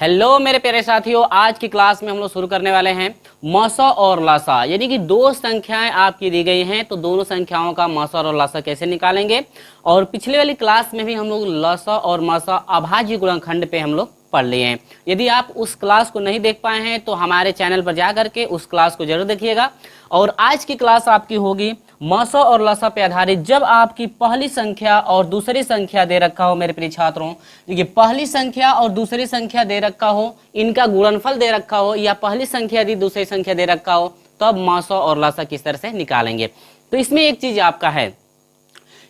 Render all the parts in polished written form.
Hello मेरे प्यारे साथियों, आज की क्लास में हम लोग शुरू करने वाले हैं मौसा और लासा। यानी कि दो संख्याएं आपकी दी गई हैं, तो दोनों संख्याओं का मौसा और लासा कैसे निकालेंगे। और पिछले वाली क्लास में भी हम लोग लासा और मौसा अभाज्य गुणनखंड पे हम लोग पढ़ लिए हैं। यदि आप उस क्लास को नहीं देख पाए हैं तो हमारे चैनल पर जा करके उस क्लास को जरूर देखिएगा। और आज की क्लास आपकी होगी मौसा और लासा पे आधारित। जब आपकी पहली संख्या और दूसरी संख्या दे रखा हो मेरे प्रिय छात्रों, देखिए पहली संख्या और दूसरी संख्या दे रखा हो, इनका गुणनफल दे रखा हो, या पहली संख्या यदि दूसरी संख्या दे रखा हो, तब मौसा और लासा किस तरह से निकालेंगे। तो इसमें एक चीज आपका है,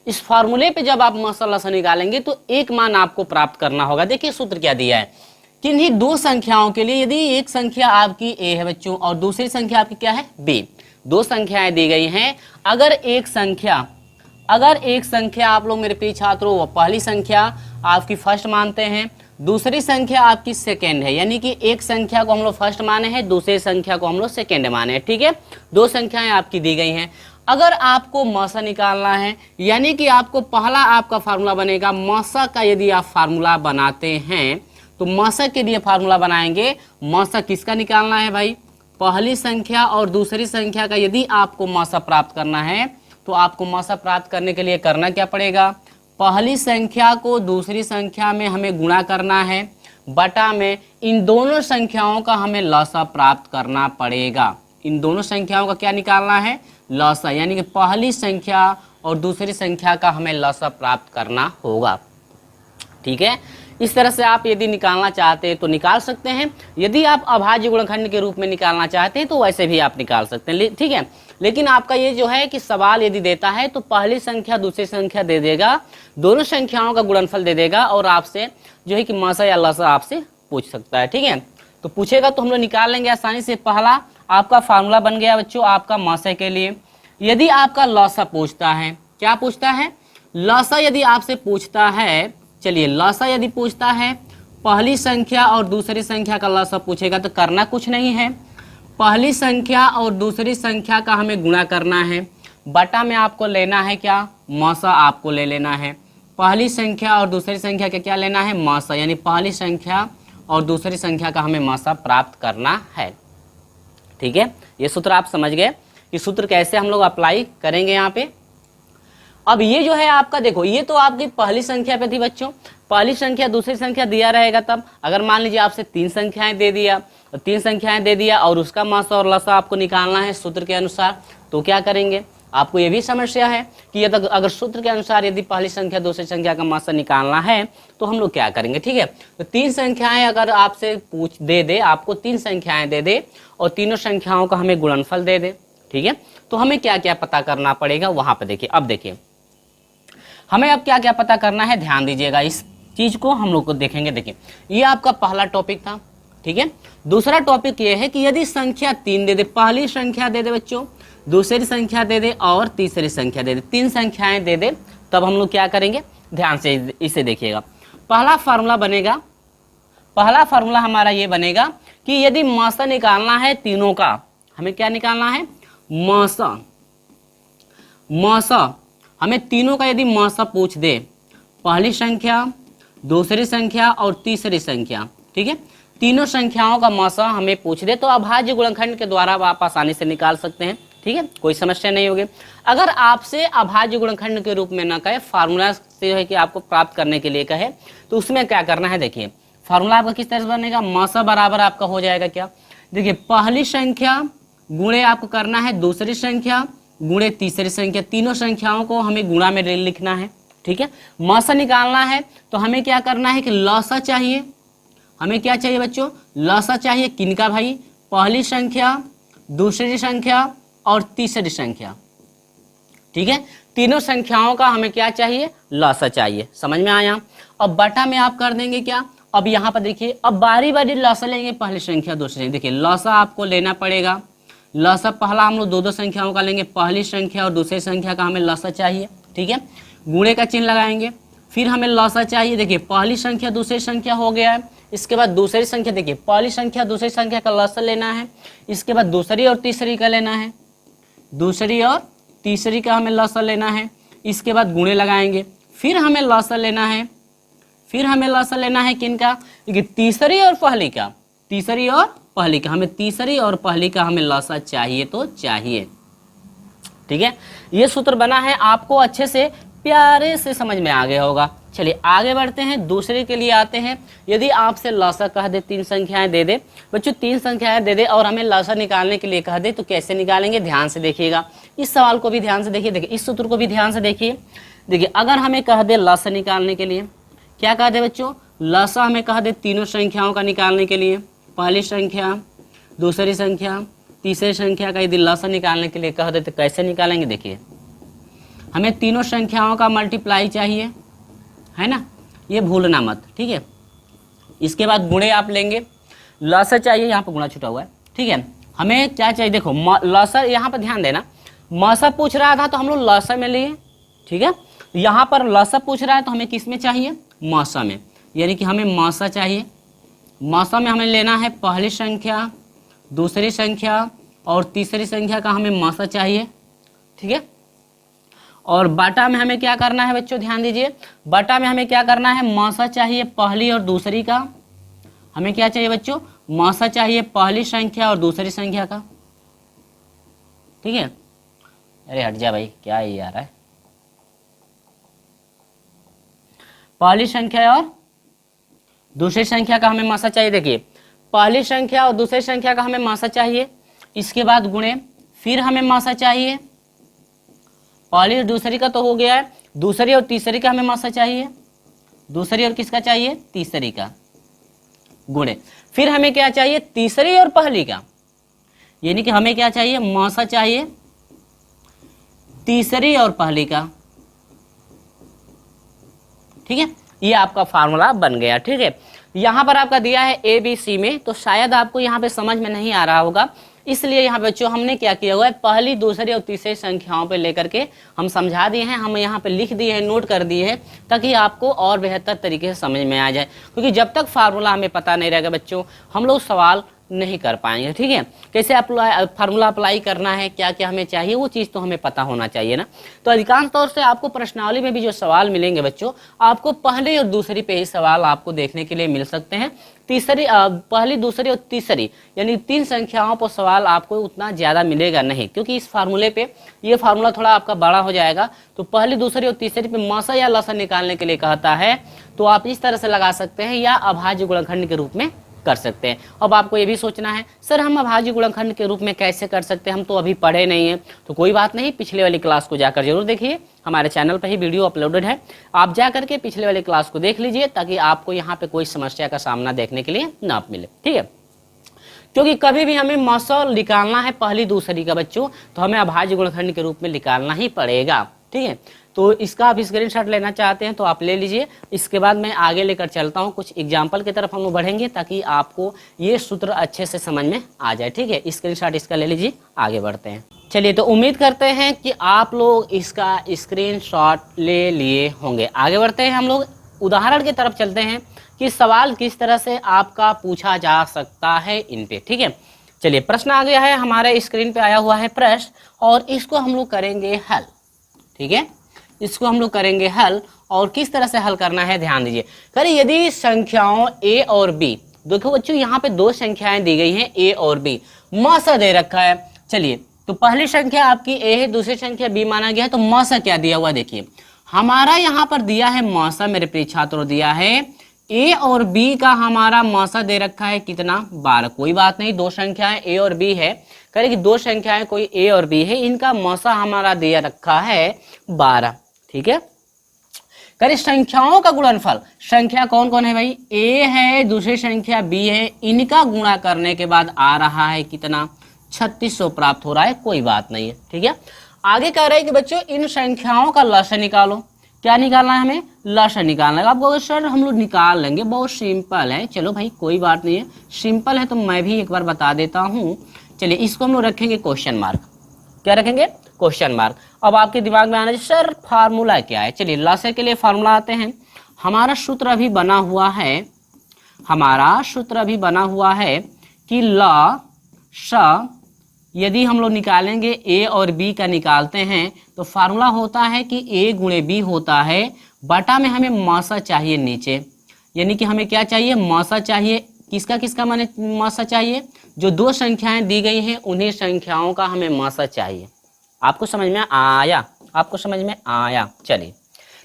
इस फॉर्मूले पे जब आप मौसा लासा निकालेंगे तो एक मान आपको प्राप्त करना होगा। देखिए सूत्र क्या दिया है, किन्हीं दो संख्याओं के लिए यदि एक संख्या आपकी ए है बच्चों और दूसरी संख्या आपकी क्या है बी, दो संख्याएं दी गई हैं। अगर एक संख्या आप लोग मेरे प्रिय छात्रों वो पहली संख्या आपकी फर्स्ट मानते हैं, दूसरी संख्या आपकी सेकेंड है, यानी कि एक संख्या को हम लोग फर्स्ट माने हैं, दूसरी संख्या को हम लोग सेकेंड माने हैं। ठीक है, दो संख्याएं आपकी दी गई हैं। अगर आपको मौसा निकालना है, यानी कि आपको पहला आपका फार्मूला बनेगा मौसा का। यदि आप फार्मूला बनाते हैं तो मौसा के लिए फार्मूला बनाएंगे। मौसा किसका निकालना है भाई, पहली संख्या और दूसरी संख्या का। यदि आपको मौसा प्राप्त करना है तो आपको मौसा प्राप्त करने के लिए करना क्या पड़ेगा, पहली संख्या को दूसरी संख्या में हमें गुणा करना है, बटा में इन दोनों संख्याओं का हमें लौसा प्राप्त करना पड़ेगा। इन दोनों संख्याओं का क्या निकालना है, लौसा, यानी कि पहली संख्या और दूसरी संख्या का हमें लौसा प्राप्त करना होगा। ठीक है, इस तरह से आप यदि निकालना चाहते हैं तो निकाल सकते हैं। यदि आप अभाज्य गुणनखंड के रूप में निकालना चाहते हैं तो वैसे भी आप निकाल सकते हैं। ठीक है, लेकिन आपका ये जो है कि सवाल यदि देता है तो पहली संख्या दूसरी संख्या दे देगा, दोनों संख्याओं का गुणनफल दे देगा और आपसे जो है कि मौसा या लौसा आपसे पूछ सकता है। ठीक है, तो पूछेगा तो हम लोग निकाल लेंगे आसानी से। पहला आपका फार्मूला बन गया बच्चों आपका मौसा के लिए। यदि आपका लौसा पूछता है, क्या पूछता है, लौसा यदि आपसे पूछता है, चलिए लौसा यदि पूछता है पहली संख्या और दूसरी संख्या का लौसा पूछेगा तो करना कुछ नहीं है, पहली संख्या और दूसरी संख्या का हमें गुणा करना है, बटा में आपको लेना है क्या, मौसा आपको ले लेना है। पहली संख्या और दूसरी संख्या का क्या लेना है, मौसा, यानी पहली संख्या और दूसरी संख्या का हमें मौसा प्राप्त करना है। ठीक है, ये सूत्र आप समझ गए कि सूत्र कैसे हम लोग अप्लाई करेंगे यहाँ पे। अब ये जो है आपका, देखो ये तो आपकी पहली संख्या पे थी बच्चों, पहली संख्या दूसरी संख्या दिया रहेगा। तब अगर मान लीजिए आपसे तीन संख्याएं दे दिया और उसका मौसा और लौसा आपको निकालना है सूत्र के अनुसार, तो क्या करेंगे, आपको ये भी समस्या है कि यदि अगर सूत्र के अनुसार यदि पहली संख्या दूसरी संख्या का मौसा निकालना है तो हम लोग क्या करेंगे। ठीक है, तो तीन संख्याएं अगर आपसे दे आपको तीन संख्याएं दे दे और तीनों संख्याओं का हमें गुणनफल दे दे। ठीक है, तो हमें क्या क्या पता करना पड़ेगा वहां पर। देखिए अब देखिए हमें अब क्या क्या पता करना है, ध्यान दीजिएगा इस चीज को हम लोग को देखेंगे। देखिए ये आपका पहला टॉपिक था। ठीक है, दूसरा टॉपिक ये है कि यदि संख्या तीन दे दे, पहली संख्या दे दे बच्चों, दूसरी संख्या दे दे और तीसरी संख्या दे दे, तीन संख्याएं दे दे, तब हम लोग क्या करेंगे, ध्यान से इसे देखिएगा। पहला फार्मूला हमारा ये बनेगा कि यदि मौसा निकालना है तीनों का, हमें क्या निकालना है, मौसा हमें तीनों का यदि मौसा पूछ दे, पहली संख्या दूसरी संख्या और तीसरी संख्या, ठीक है, तीनों संख्याओं का मौसा हमें पूछ दे, तो अभाज्य गुणनखंड के द्वारा आप आसानी से निकाल सकते हैं। ठीक है, कोई समस्या नहीं होगी। अगर आपसे अभाज्य गुणनखंड के रूप में ना कहे, फार्मूला से है कि आपको प्राप्त करने के लिए कहे, तो उसमें क्या करना है, देखिए फार्मूला आपका किस तरह से बनेगा, मौसा बराबर आपका हो जाएगा क्या, देखिए पहली संख्या गुणे आपको करना है दूसरी संख्या गुणे तीसरी संख्या, तीनों संख्याओं को हमें गुणा में लिखना है। ठीक है, मौसा निकालना है तो हमें क्या करना है कि लौसा चाहिए, हमें क्या चाहिए बच्चों, लौसा चाहिए, किनका भाई, पहली संख्या दूसरी संख्या और तीसरी संख्या। ठीक है, तीनों संख्याओं का हमें क्या चाहिए, लौसा चाहिए। समझ में आया। अब बटा में आप कर देंगे क्या, अब यहाँ पर देखिए अब बारी बारी लौसा लेंगे, पहली संख्या दूसरी। देखिए लौसा आपको लेना पड़ेगा, लौसा पहला हम लोग दो संख्याओं का लेंगे, पहली संख्या और दूसरी संख्या का हमें लौसा चाहिए। ठीक है, गुणे का चिन्ह लगाएंगे, फिर हमें लौसा चाहिए। देखिए पहली संख्या दूसरी संख्या हो गया है, इसके बाद दूसरी संख्या, देखिए पहली संख्या दूसरी संख्या का लौसा लेना है, इसके बाद दूसरी और तीसरी का लेना है, दूसरी और तीसरी का हमें लौसा लेना है, इसके बाद गुणे लगाएंगे, फिर हमें लौसा लेना है, फिर हमें लसा लेना है किनका, क्योंकि तीसरी और पहली का, तीसरी और पहली का, हमें तीसरी और पहली का हमें लसा चाहिए तो चाहिए। ठीक है, ये सूत्र बना है, आपको अच्छे से प्यारे से समझ में आ गया होगा। चलिए आगे बढ़ते हैं, दूसरे के लिए आते हैं। यदि आपसे लसा कह दे, 3 संख्याएं दे दे बच्चों, 3 संख्याएं दे दे और हमें लसा निकालने के लिए कह दे, तो कैसे निकालेंगे, ध्यान से देखिएगा। इस सवाल को भी ध्यान से देखिए, देखिए इस सूत्र को भी ध्यान से देखिए। देखिए अगर हमें कह दे लसा निकालने के लिए, क्या कह दे बच्चों, लसा हमें कह दे तीनों संख्याओं का निकालने के लिए, पहली संख्या, दूसरी संख्या, तीसरी संख्या का यदि लसा निकालने के लिए कह दे तो कैसे निकालेंगे। देखिए हमें तीनों संख्याओं का मल्टीप्लाई चाहिए, है ना, ये भूलना मत। ठीक है, इसके बाद गुणे आप लेंगे, लसा चाहिए, यहाँ पर गुणा छुटा हुआ है। ठीक है, हमें क्या चाहिए, देखो लसा, यहाँ पर ध्यान देना, मसा पूछ रहा था तो हम लोग लसा में लिए। ठीक है, यहाँ पर लसा पूछ रहा है तो हमें किस में चाहिए, मसा में, यानी कि हमें मसा चाहिए। मसा में हमें लेना है पहली संख्या, दूसरी संख्या और तीसरी संख्या का हमें मसा चाहिए। ठीक है, और बाटा में हमें क्या करना है बच्चों, ध्यान दीजिए, बाटा में हमें क्या करना है, मसा चाहिए पहली और दूसरी का। हमें क्या चाहिए बच्चों, मसा चाहिए पहली संख्या और दूसरी संख्या का। ठीक है, अरे हट जा भाई, क्या ही आ रहा है, पहली संख्या और दूसरी संख्या का हमें मसा चाहिए। देखिए पहली संख्या और दूसरी संख्या का हमें मसा चाहिए, इसके बाद गुणे, फिर हमें मसा चाहिए, पहली और दूसरी का तो हो गया है, दूसरी और तीसरी का हमें मसा चाहिए, दूसरी और किसका चाहिए, तीसरी का, गुणे, फिर हमें क्या चाहिए, तीसरी और पहली का, यानी कि हमें क्या चाहिए, मसा चाहिए तीसरी और पहली का। ठीक है, ये आपका फार्मूला बन गया। ठीक है, यहाँ पर आपका दिया है ABC में, तो शायद आपको यहाँ पे समझ में नहीं आ रहा होगा, इसलिए यहाँ बच्चों हमने क्या किया हुआ है, पहली, दूसरी और तीसरी संख्याओं पे लेकर के हम समझा दिए हैं, हम यहाँ पे लिख दिए हैं, नोट कर दिए हैं, ताकि आपको और बेहतर तरीके से समझ में आ जाए। क्योंकि जब तक फार्मूला हमें पता नहीं रहेगा बच्चों, हम लोग सवाल नहीं कर पाएंगे। ठीक है, कैसे फार्मूला अप्लाई करना है, क्या क्या हमें चाहिए, वो चीज़ तो हमें पता होना चाहिए ना। तो अधिकांश तौर से आपको प्रश्नावली में भी जो सवाल मिलेंगे बच्चों, आपको पहली और दूसरी पे ही सवाल आपको देखने के लिए मिल सकते हैं। तीसरी, पहली, दूसरी और तीसरी यानी 3 संख्याओं पर सवाल आपको उतना ज़्यादा मिलेगा नहीं, क्योंकि इस फार्मूले पे ये फार्मूला थोड़ा आपका बड़ा हो जाएगा। तो पहली, दूसरी और तीसरी पे मसा या लसा निकालने के लिए कहता है, तो आप इस तरह से लगा सकते हैं, या अभाज्य गुणनखंड के रूप में कर सकते हैं। अब आपको ये भी सोचना है, सर हम अभाज्य गुणनखंड के रूप में कैसे कर सकते हैं, हम तो अभी पढ़े नहीं हैं। तो कोई बात नहीं, पिछले वाली क्लास को जाकर जरूर देखिए, हमारे चैनल पर ही वीडियो अपलोडेड है, आप जा करके पिछले वाली क्लास को देख लीजिए, ताकि आपको यहाँ पे कोई समस्या का सामना देखने के लिए ना मिले। ठीक है, क्योंकि कभी भी हमें मसा निकालना है पहली दूसरी का बच्चों, तो हमें अभाज्य गुणनखंड के रूप में निकालना ही पड़ेगा। ठीक है, तो इसका आप स्क्रीनशॉट लेना चाहते हैं तो आप ले लीजिए। इसके बाद मैं आगे लेकर चलता हूं, कुछ एग्जाम्पल की तरफ हम लोग बढ़ेंगे, ताकि आपको ये सूत्र अच्छे से समझ में आ जाए। ठीक है, स्क्रीनशॉट इसका ले लीजिए, आगे बढ़ते हैं। चलिए, तो उम्मीद करते हैं कि आप लोग इसका स्क्रीनशॉट ले लिए होंगे। आगे बढ़ते हैं, हम लोग उदाहरण की तरफ चलते हैं कि सवाल किस तरह से आपका पूछा जा सकता है इन पे। ठीक है, चलिए प्रश्न आ गया है, हमारे स्क्रीन पे आया हुआ है प्रश्न, और इसको हम लोग करेंगे हल। ठीक है, इसको हम लोग करेंगे हल, और किस तरह से हल करना है ध्यान दीजिए। करिए, यदि संख्याओं A और B, देखो बच्चों यहाँ पे 2 संख्याएं दी गई हैं A और B, मसा दे रखा है। चलिए, तो पहली संख्या आपकी A है, दूसरी संख्या B माना गया है, तो मसा क्या दिया हुआ देखिए, हमारा यहाँ पर दिया है मसा, मेरे प्रिय छात्रों दिया है A और B का हमारा मसा दे रखा है कितना, 12। कोई बात नहीं, 2 संख्याएं A और B है, करें कि 2 संख्याएं कोई A और B है, इनका मसा हमारा दे रखा है 12। ठीक है, करें संख्याओं का गुणनफल, संख्या कौन कौन है भाई, A है, दूसरी संख्या B है, इनका गुणा करने के बाद आ रहा है कितना, 3600 प्राप्त हो रहा है। कोई बात नहीं है। ठीक है, आगे कह रहे हैं कि बच्चों इन संख्याओं का लसा निकालो। क्या निकालना है हमें, लसा निकालना है। आप कहोगे सर हम लोग निकाल लेंगे, बहुत सिंपल है। चलो भाई कोई बात नहीं है, सिंपल है तो मैं भी एक बार बता देता हूँ। चलिए, इसको हम लोग रखेंगे क्वेश्चन मार्क। क्या रखेंगे, क्वेश्चन मार्क। अब आपके दिमाग में आना चाहिए सर फार्मूला क्या है। चलिए, लसा के लिए फार्मूला आते हैं। हमारा सूत्र अभी बना हुआ है, हमारा सूत्र अभी बना हुआ है कि लसा, यदि हम लोग निकालेंगे A और B का निकालते हैं, तो फार्मूला होता है कि A गुणे B होता है, बटा में हमें मसा चाहिए नीचे, यानी कि हमें क्या चाहिए, मौसा चाहिए। किसका किसका माने मौसा चाहिए, जो दो संख्याएं दी गई हैं उन्हीं संख्याओं का हमें मौसा चाहिए। आपको समझ में आया, आपको समझ में आया। चलिए,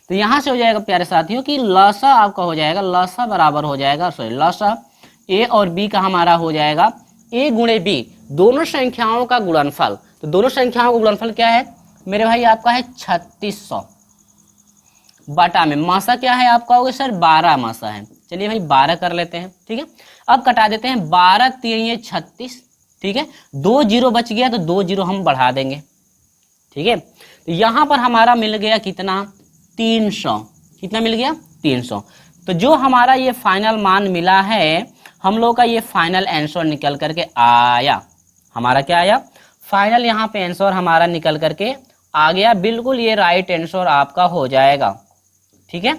तो यहाँ से हो जाएगा प्यारे साथियों कि लसा आपका हो जाएगा, लसा बराबर हो जाएगा, सॉरी लसा ए और बी का हमारा हो जाएगा ए गुणे बी, दोनों संख्याओं का गुणनफल। तो दोनों संख्याओं का गुणनफल क्या है मेरे भाई, आपका है 3600 बटा में मासा क्या है आपका, होगा सर 12 मासा है। चलिए भाई 12 कर लेते हैं, ठीक है। अब कटा देते हैं, 12 3 36, ठीक है। 2 जीरो बच गया तो 2 जीरो हम बढ़ा देंगे, ठीक है। तो यहां पर हमारा मिल गया कितना, 300। कितना मिल गया, 300। तो जो हमारा ये फाइनल मान मिला है, हम लोग का ये फाइनल आंसर निकल करके आया। हमारा क्या आया, फाइनल यहाँ पे आंसर हमारा निकल करके आ गया। बिल्कुल ये राइट आंसर आपका हो जाएगा, ठीक है।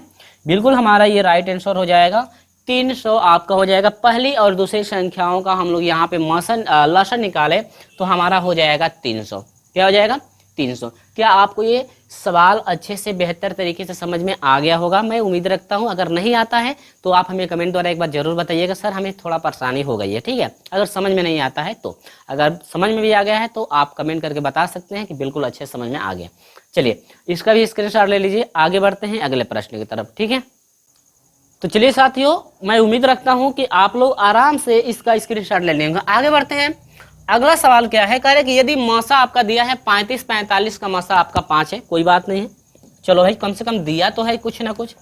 बिल्कुल हमारा ये राइट आंसर हो जाएगा। 300 आपका हो जाएगा। पहली और दूसरी संख्याओं का हम लोग यहाँ पे लसन निकाले तो हमारा हो जाएगा 300। क्या हो जाएगा, 300। क्या आपको ये सवाल अच्छे से बेहतर तरीके से समझ में आ गया होगा, मैं उम्मीद रखता हूं। अगर नहीं आता है तो आप हमें कमेंट द्वारा एक बार जरूर बताइएगा, सर हमें थोड़ा परेशानी हो गई है, ठीक है। अगर समझ में नहीं आता है तो, अगर समझ में भी आ गया है तो आप कमेंट करके बता सकते हैं कि बिल्कुल अच्छे समझ में आ गया। चलिए इसका भी स्क्रीनशॉट ले लीजिए। आगे बढ़ते हैं अगले प्रश्न की तरफ, ठीक है। तो चलिए साथियों, मैं उम्मीद रखता हूं कि आप लोग आराम से इसका स्क्रीनशॉट ले लेंगे। आगे बढ़ते हैं। अगला सवाल क्या है, कह रहे कि यदि मौसा आपका दिया है 35, 45 का मौसा आपका 5 है, कोई बात नहीं है, चलो भाई कम से कम दिया तो है कुछ ना कुछ।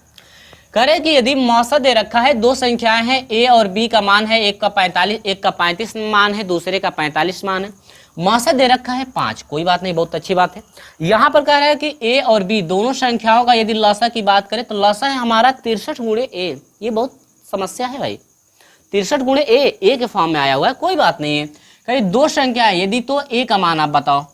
कह रहे कि यदि मौसा दे रखा है, दो संख्याएं हैं, ए और बी का मान है, एक का 45, एक का 35 मान है, दूसरे का 45 मान है। मौसा दे रखा है 5, कोई बात नहीं, बहुत अच्छी बात है। यहाँ पर कह रहा है कि ए और बी दोनों संख्याओं का यदि लसा की बात करें तो लसा है हमारा 63 गुणे ए। ये बहुत समस्या है भाई, 63 गुणे ए के फॉर्म में आया हुआ है, कोई बात नहीं है। कहीं दो संख्याएं यदि, तो ए का मान आप बताओ।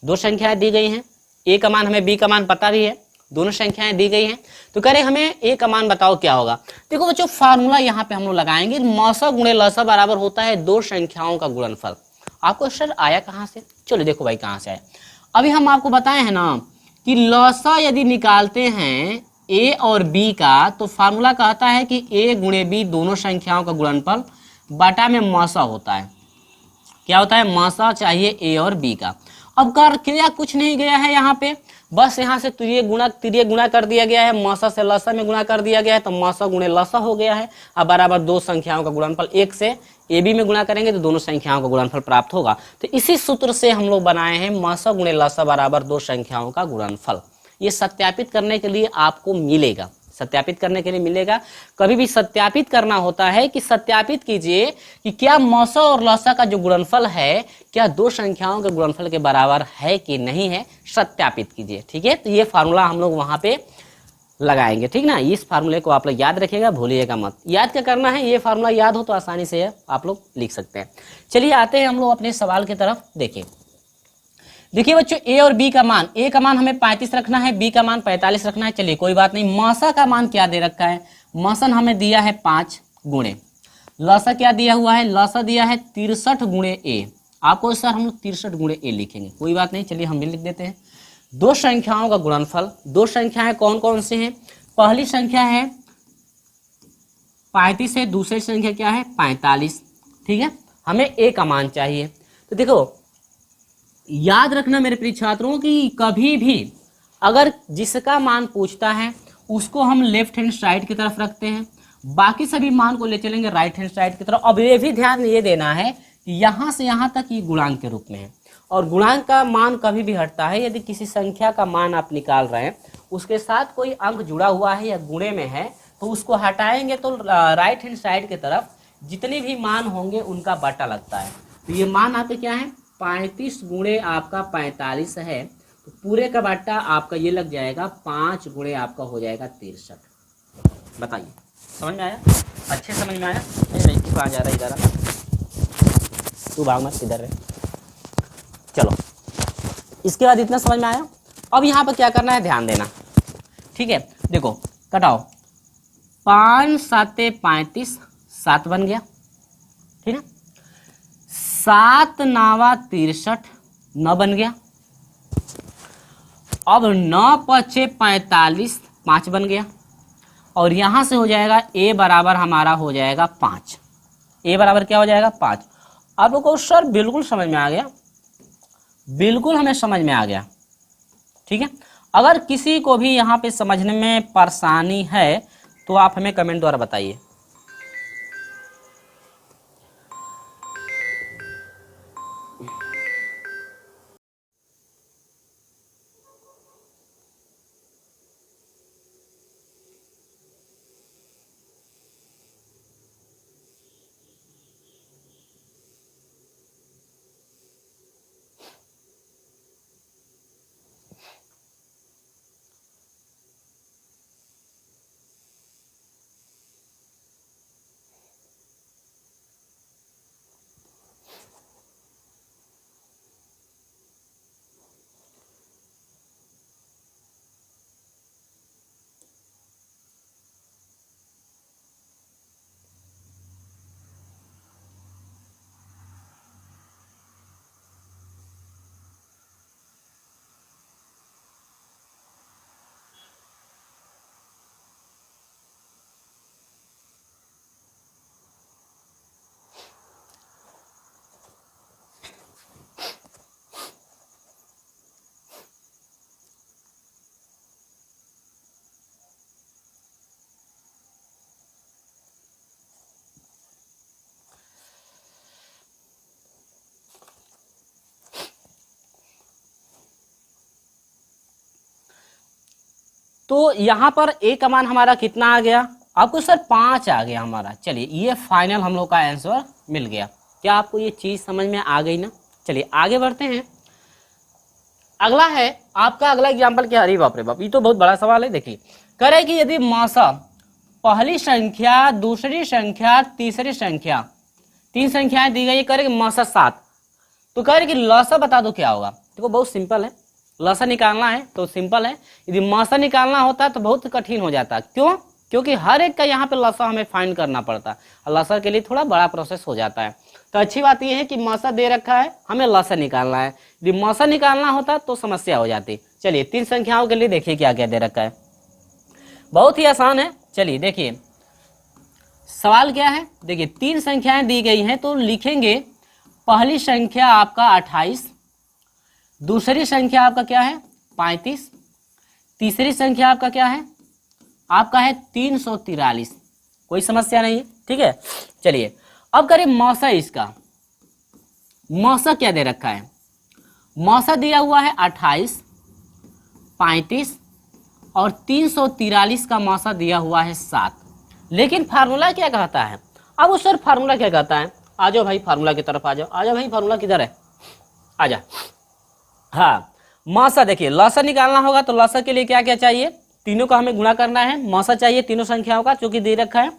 दो संख्याएं दी गई हैं, ए का मान हमें बी का मान पता भी है, दोनों संख्याएं दी गई हैं, तो कह रहे हमें ए का मान बताओ क्या होगा। देखो बच्चों, फार्मूला यहाँ पे हम लोग लगाएंगे, मौसा गुणे लसा बराबर होता है दो संख्याओं का गुणनफल। आपको सर आया कहाँ से, चलो देखो भाई कहाँ से आया। अभी हम आपको बताए हैं ना कि लसा यदि निकालते हैं ए और बी का, तो फार्मूला कहता है कि ए गुणे बी दोनों संख्याओं का गुणनफल बटा में मौसा होता है। क्या होता है, मौसा चाहिए ए और बी का। अब कर क्रिया कुछ नहीं गया है यहाँ पे, बस यहाँ से तिर्य गुणा कर दिया गया है, मौसा से लसा में गुणा कर दिया गया है, तो मौसा गुणे लसा हो गया है। अब बराबर दो संख्याओं का गुणनफल, एक से ए बी में गुणा करेंगे तो दोनों संख्याओं का गुणनफल प्राप्त होगा। तो इसी सूत्र से हम लोग बनाए हैं मौसा गुणे लसा बराबर दो संख्याओं का गुणनफल। ये सत्यापित करने के लिए आपको मिलेगा, सत्यापित करने के लिए मिलेगा। कभी भी सत्यापित करना होता है कि सत्यापित कीजिए कि क्या मौसा और लसा का जो गुणनफल है क्या दो संख्याओं के गुणनफल के बराबर है कि नहीं है, सत्यापित कीजिए, ठीक है। तो ये फार्मूला हम लोग वहां पे लगाएंगे, ठीक ना। इस फार्मूले को आप लोग याद रखिएगा, भूलिएगा मत। याद क्या करना है, ये फार्मूला याद हो तो आसानी से आप लोग लिख सकते हैं। चलिए आते हैं हम लोग अपने सवाल की तरफ। देखिए बच्चों, ए और बी का मान, ए का मान हमें 35 रखना है, बी का मान 45 रखना है। चलिए कोई बात नहीं। मौसा का मान क्या दे रखा है, मौसन हमें दिया है 5 गुणे, लसा क्या दिया हुआ है, लसा दिया है 63 गुणे ए। आपको सर हम लोग 63 गुणे ए लिखेंगे, कोई बात नहीं, चलिए हम भी लिख देते हैं। दो संख्याओं का गुणनफल, दो संख्याएं कौन कौन से हैं, पहली संख्या है 35 है, दूसरी संख्या क्या है 45, ठीक है। हमें ए का मान चाहिए। तो देखो याद रखना मेरे प्रिय छात्रों कि कभी भी अगर जिसका मान पूछता है उसको हम लेफ्ट हैंड साइड की तरफ रखते हैं, बाकी सभी मान को ले चलेंगे राइट हैंड साइड की तरफ। अब ये भी ध्यान ये देना है कि यहाँ से यहाँ तक ये गुणांक के रूप में है, और गुणांक का मान कभी भी हटता है। यदि किसी संख्या का मान आप निकाल रहे हैं, उसके साथ कोई अंक जुड़ा हुआ है या गुणे में है, तो उसको हटाएंगे तो राइट हैंड साइड की तरफ जितने भी मान होंगे उनका बटा लगता है। तो ये मान आपके क्या है, 35 गुणे आपका 45 है, तो पूरे का बट्टा आपका ये लग जाएगा 5 गुणे आपका हो जाएगा 63। बताइए समझ में आया, अच्छे समझ में आया। नहीं कहाँ जा रहा है, इधर तू भाग मत, इधर रहे। चलो इसके बाद इतना समझ में आया। अब यहाँ पर क्या करना है, ध्यान देना, ठीक है। देखो कटाओ, 5 7 35, 7 बन गया, ठीक है। 7 9 63, 9 बन गया। अब 9 5 45, 5 बन गया। और यहाँ से हो जाएगा a बराबर हमारा हो जाएगा 5। a बराबर क्या हो जाएगा 5। आप लोग को सर बिल्कुल समझ में आ गया, बिल्कुल हमें समझ में आ गया, ठीक है। अगर किसी को भी यहाँ पे समझने में परेशानी है तो आप हमें कमेंट द्वारा बताइए। तो यहाँ पर a का मान हमारा कितना आ गया, आपको सर 5 आ गया हमारा। चलिए ये फाइनल हम लोग का आंसर मिल गया। क्या आपको ये चीज समझ में आ गई ना? चलिए आगे बढ़ते हैं। अगला है आपका अगला एग्जाम्पल क्या, अरे बाप रे बाप, ये तो बहुत बड़ा सवाल है। देखिए कह रहे कि यदि मौसा पहली संख्या, दूसरी संख्या, तीसरी संख्या, 3 संख्याएं दी गई है, कह रहे कि मौसा 7, तो कह रहे कि लौसा बता दो क्या होगा। देखो बहुत सिंपल है, लौसा निकालना है तो सिंपल है, यदि मौसा निकालना होता है तो बहुत कठिन हो जाता है। क्यों? क्योंकि हर एक का यहाँ पे लौसा हमें फाइंड करना पड़ता है और लौसा के लिए थोड़ा बड़ा प्रोसेस हो जाता है। तो अच्छी बात यह है कि मौसा दे रखा है, हमें लौसा निकालना है। यदि मौसा निकालना होता तो समस्या हो जाती। चलिए 3 संख्याओं के लिए देखिए क्या क्या दे रखा है, बहुत ही आसान है। चलिए देखिए सवाल क्या है, देखिए 3 संख्याएं दी गई हैं तो लिखेंगे पहली संख्या आपका 28, दूसरी संख्या आपका क्या है 35, तीसरी संख्या आपका क्या है, आपका है 343। कोई समस्या नहीं है, ठीक है। चलिए अब करें मौसा। इसका मौसा क्या दे रखा है, मौसा दिया हुआ है 28, 35 और 343 का मौसा दिया हुआ है 7। लेकिन फार्मूला क्या कहता है, अब उस सर फार्मूला क्या कहता है, आ जाओ भाई फार्मूला की तरफ आ जाओ, आ जाओ भाई, फार्मूला किधर है, आ जा। हाँ मौसा, देखिए लौसा निकालना होगा तो लौसा के लिए क्या क्या चाहिए, तीनों का हमें गुणा करना है। मौसा चाहिए तीनों संख्याओं का, जो कि दे रखा है।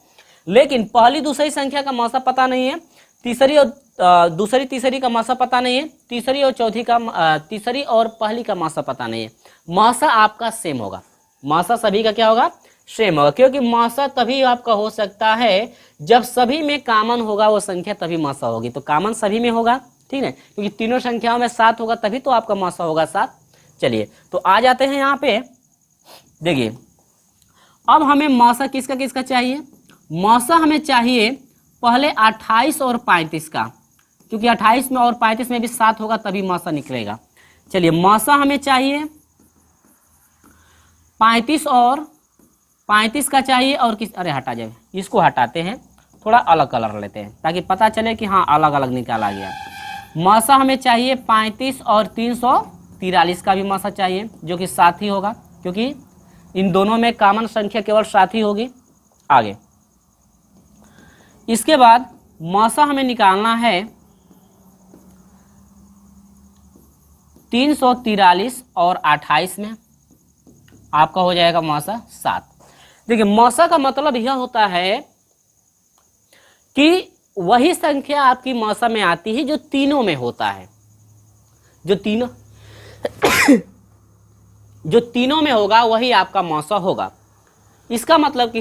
लेकिन पहली दूसरी संख्या का मौसा पता नहीं है, तीसरी और दूसरी तीसरी का मौसा पता नहीं है, तीसरी और चौथी का तीसरी और पहली का मौसा पता नहीं है। मौसा आपका सेम होगा, मौसा सभी का क्या होगा, सेम होगा। क्योंकि मौसा तभी आपका हो सकता है जब सभी में कॉमन होगा वो संख्या, तभी मौसा होगी। तो कॉमन सभी में होगा, ठीक है, क्योंकि तीनों संख्याओं में 7 होगा तभी तो आपका मौसा होगा 7। चलिए तो आ जाते हैं यहाँ पे। देखिए अब हमें मौसा किसका किसका चाहिए, मौसा हमें चाहिए पहले 28 और 35 का, क्योंकि 28 में और 35 में भी 7 होगा तभी मौसा निकलेगा। चलिए मौसा हमें चाहिए 35 और 35 का चाहिए, और किस, अरे हटा जाए, इसको हटाते हैं, थोड़ा अलग कलर लेते हैं ताकि पता चले कि हाँ अलग अलग निकाला गया। मौसा हमें चाहिए 35 और 343 का भी मौसा चाहिए, जो कि 7 ही होगा, क्योंकि इन दोनों में कॉमन संख्या केवल 7 ही होगी। आगे इसके बाद मौसा हमें निकालना है 343 और 28 में, आपका हो जाएगा मौसा 7। देखिए मौसा का मतलब यह होता है कि वही संख्या आपकी मौसा में आती है जो तीनों में होता है, जो तीनों में होगा वही आपका मौसा होगा। इसका मतलब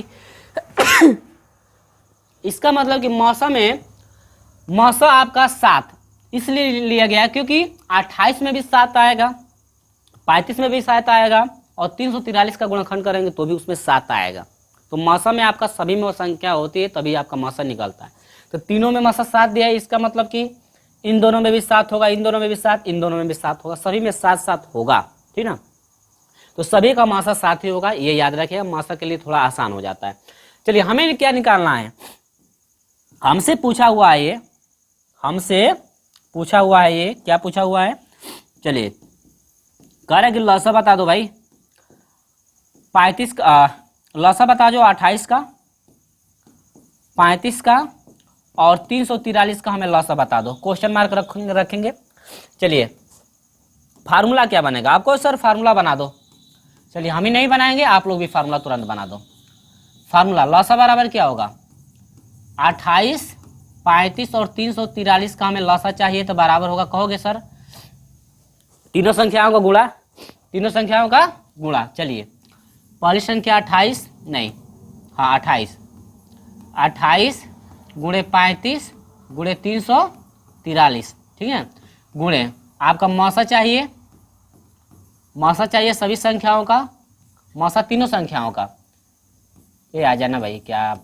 कि मौसा में मौसा आपका 7 इसलिए लिया गया क्योंकि 28 में भी 7 आएगा, 35 में भी 7 आएगा और 343 का गुणनखंड करेंगे तो भी उसमें 7 आएगा। तो मासा में आपका सभी में वो संख्या होती है तभी आपका मासा निकलता है। तो तीनों में मासा 7 दिया है, इसका मतलब कि इन दोनों में भी 7 होगा, इन दोनों में भी 7, इन दोनों में भी 7 होगा, सभी में 7-7 होगा, ठीक ना। तो सभी का मासा 7 ही होगा, ये याद रखिएगा, मासा के लिए थोड़ा आसान हो जाता है। चलिए हमें क्या निकालना है, हमसे पूछा हुआ है ये, हमसे पूछा हुआ है ये, क्या पूछा हुआ है, चलिए कह रहा है कि लसा बता दो भाई 35 का, लसा बता दो 28 का, 35 का और 343 का हमें लसा बता दो, क्वेश्चन मार्क रखेंगे। चलिए फार्मूला क्या बनेगा, आपको सर फार्मूला बना दो, चलिए हम ही नहीं बनाएंगे, आप लोग भी फार्मूला तुरंत बना दो। फार्मूला लसा बराबर क्या होगा, 28, 35 और 343 का हमें लसा चाहिए, तो बराबर होगा, कहोगे सर तीनों संख्याओं का गुणा, तीनों संख्याओं का गुणा। चलिए पहली संख्या 28, नहीं हाँ 28 गुणे 35 गुणे 343, ठीक है, गुणे आपका मौसा चाहिए, मौसा चाहिए सभी संख्याओं का, मौसा तीनों संख्याओं का, ये आ जाना भाई क्या,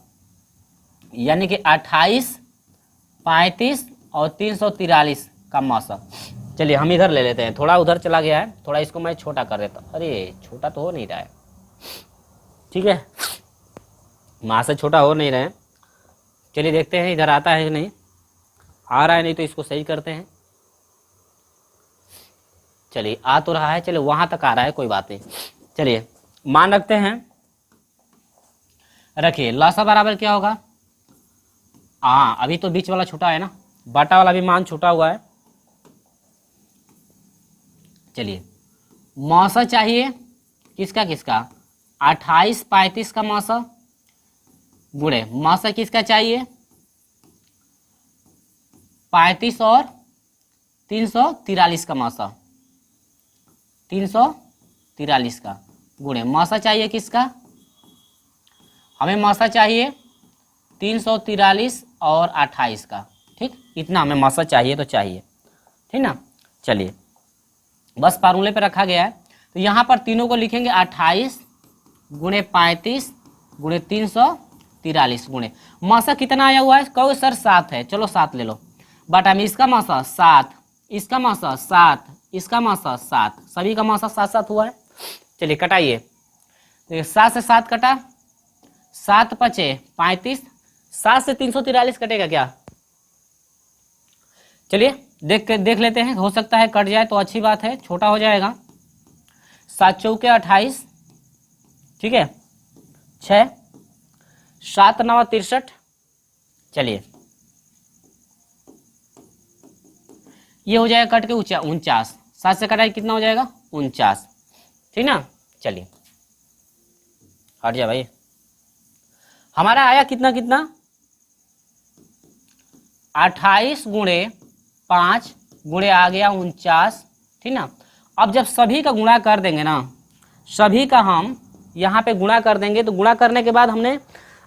यानी कि 28, 35 और 343 का मौसा। चलिए हम इधर ले लेते हैं, थोड़ा उधर चला गया है, थोड़ा इसको मैं छोटा कर देता हूँ, अरे छोटा तो हो नहीं रहा है, ठीक है मौसा छोटा हो नहीं रहे हैं। चलिए देखते हैं इधर आता है कि नहीं, आ रहा है, नहीं तो इसको सही करते हैं। चलिए आ तो रहा है, चलिए वहां तक आ रहा है, कोई बात नहीं। चलिए मान रखते हैं, रखिए लसा बराबर क्या होगा, हाँ अभी तो बीच वाला छूटा है ना, बाटा वाला भी मान छूटा हुआ है। चलिए मौसा चाहिए किसका किसका, 28, 35 का मौसा, गुणे मौसा किसका चाहिए, 35 और 343 का मौसा, 343 का, गुणे मौसा चाहिए किसका, हमें मौसा चाहिए 343 और 28 का, ठीक, इतना हमें मौसा चाहिए तो चाहिए, ठीक ना। चलिए बस फार्मूले पे रखा गया है, तो यहाँ पर तीनों को लिखेंगे 28 गुणे 35 गुणे 343 गुणे मौसा कितना आया हुआ है, कहो सर 7 है, चलो 7 ले लो, बट हम इसका मौसा 7, इसका मौसा 7, इसका मौसा 7, सभी का मौसा 7-7 हुआ है। चलिए कटाइए, तो 7 से 7 कटा, 7 पचे 35, 7 से 343 कटेगा क्या, चलिए देख लेते हैं, हो सकता है कट जाए तो अच्छी बात है, छोटा हो जाएगा। 7 चौके 28, ठीक है, 6, 7 9 63, चलिए ये हो जाएगा कट के 49, 7 से कटाई कितना हो जाएगा 49, ठीक ना। चलिए हट जा भाई, हमारा आया कितना कितना 28 गुणे 5 गुणे आ गया 49, ठीक ना। अब जब सभी का गुणा कर देंगे ना, सभी का हम यहाँ पे गुणा कर देंगे, तो गुणा करने के बाद हमने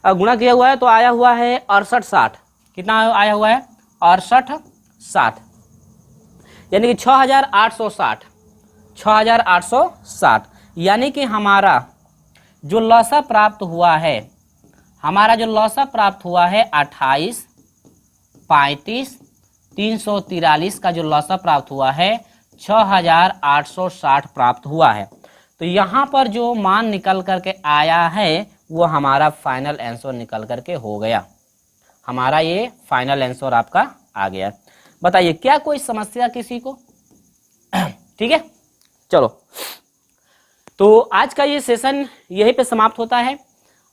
गुणा किया हुआ है तो आया हुआ है 68 60, कितना आया हुआ है 68 60, यानी कि 6860, 6860, यानी कि हमारा जो लसा प्राप्त हुआ है, हमारा जो लसा प्राप्त हुआ है 28, 35, 343 का जो लसा प्राप्त हुआ है 6860 प्राप्त हुआ है। तो यहाँ पर जो मान निकल करके आया है वो हमारा फाइनल आंसर निकल करके हो गया, हमारा ये फाइनल आंसर आपका आ गया। बताइए क्या कोई समस्या किसी को, ठीक है। चलो तो आज का ये सेशन यहीं पे समाप्त होता है।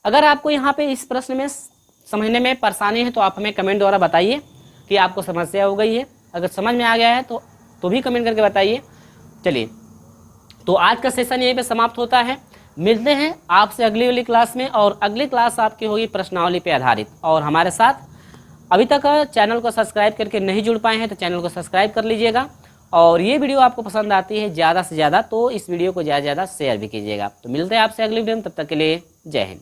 अगर आपको यहाँ पे इस प्रश्न में समझने में परेशानी है तो आप हमें कमेंट द्वारा बताइए कि आपको समस्या हो गई है, अगर समझ में आ गया है तो भी कमेंट करके बताइए। चलिए तो आज का सेशन यहीं पे समाप्त होता है, मिलते हैं आपसे अगली वाली क्लास में, और अगली क्लास आपकी होगी प्रश्नावली पे आधारित। और हमारे साथ अभी तक चैनल को सब्सक्राइब करके नहीं जुड़ पाए हैं तो चैनल को सब्सक्राइब कर लीजिएगा, और ये वीडियो आपको पसंद आती है ज़्यादा से ज़्यादा तो इस वीडियो को ज़्यादा से ज़्यादा शेयर भी कीजिएगा। तो मिलते हैं आपसे अगली वीडियो में, तब तक के लिए जय हिंद।